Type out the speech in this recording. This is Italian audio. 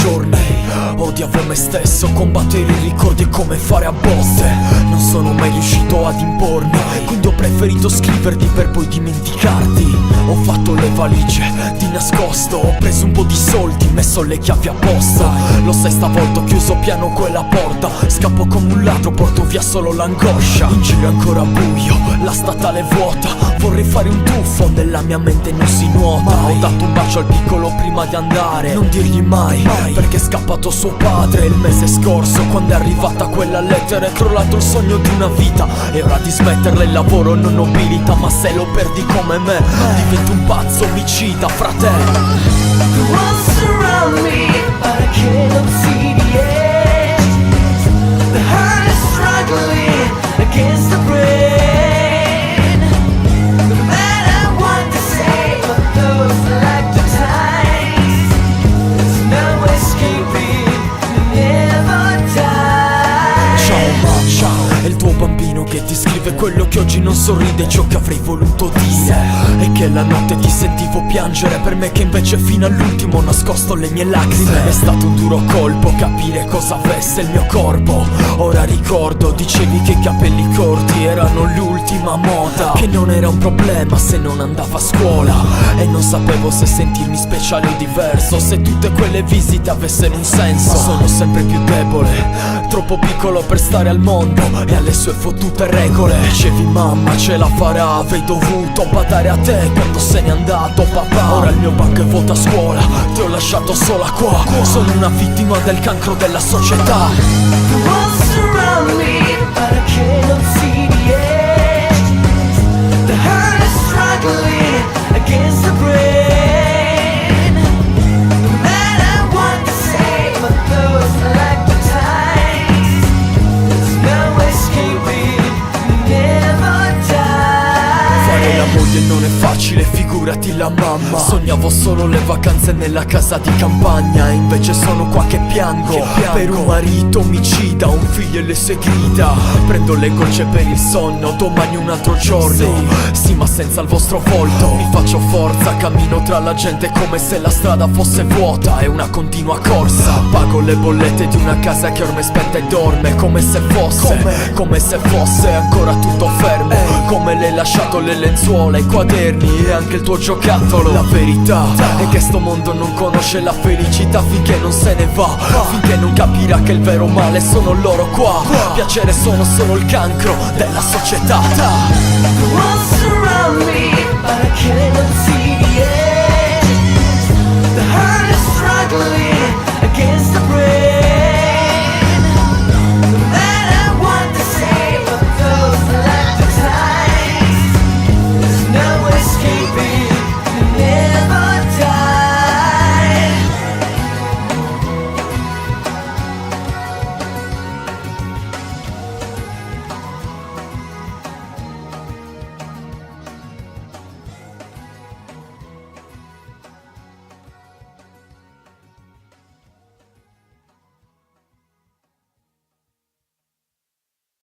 giorni. Odiavo me stesso, combattere i ricordi è come fare a botte. Non sono mai riuscito ad impormi, quindi ho preferito scriverti per poi dimenticarti. Ho fatto le valigie di nascosto, ho preso un po' di soldi, messo le chiavi a posto. Lo sai, stavolta ho chiuso piano quella porta, scappo come un ladro, porto via solo l'angoscia. In giro è ancora buio, la statale è vuota, vorrei fare un tuffo, nella mia mente non si nuota. Ho dato un bacio al piccolo prima di andare, non dirgli mai, perché è scappato suo padre. Il mese scorso, quando è arrivata quella lettera, è crollato il sogno di una vita. È ora di smetterla, il lavoro non nobilita, ma se lo perdi come me diventi un pazzo omicida, fratello. The walls surround me, but I cannot see the edge. The heart is struggling against the brain. No matter what they say, but those like the times. There's no escaping, never die. Ciao ma ciao, è il tuo bambino che ti scrive quello che oggi non sorride, ciò che avrei voluto dire. E che la notte ti sentivo piangere per me, che invece fino all'ultimo ho nascosto le mie lacrime. È stato un duro colpo capire cosa avesse il mio corpo. Ora ricordo, dicevi che i capelli corti erano l'ultima moda, che non era un problema se non andavo a scuola. E non sapevo se sentirmi speciale o diverso, se tutte quelle visite avessero un senso. Sono sempre più debole, troppo piccolo per stare al mondo e alle sue fottute regole. Dicevi mamma ce la farà, avrei dovuto badare a te quando se n'è andato papà. Ora il mio banco è vuoto a scuola, ti ho lasciato sola qua. Sono una vittima del cancro della società. The walls surround me, but I cannot see the edge. The heart is struggling against the brain. No matter what they say, but those like the times. There's no escaping, never die. Fare la moglie non è facile, figurati la mamma. Sognavo solo le vacanze nella casa di campagna, invece sono qua che piango per un marito omicida, un figlio e le sue grida. Prendo le gocce per il sonno, domani un altro giorno. Sì, ma senza il vostro volto. Mi faccio forza, cammino tra la gente come se la strada fosse vuota. È una continua corsa. Pago le bollette di una casa che ormai è spenta e dorme, come se fosse ancora tutto fermo. Come l'hai lasciato le lenzuola, i quaderni e anche il tuo giocattolo. La verità è che sto mondo non conosce la felicità finché non se ne va, finché non capirà che il vero male sono loro qua. Piacere sono solo il cancro della società. The walls surround me, but I cannot see the edge. The heart is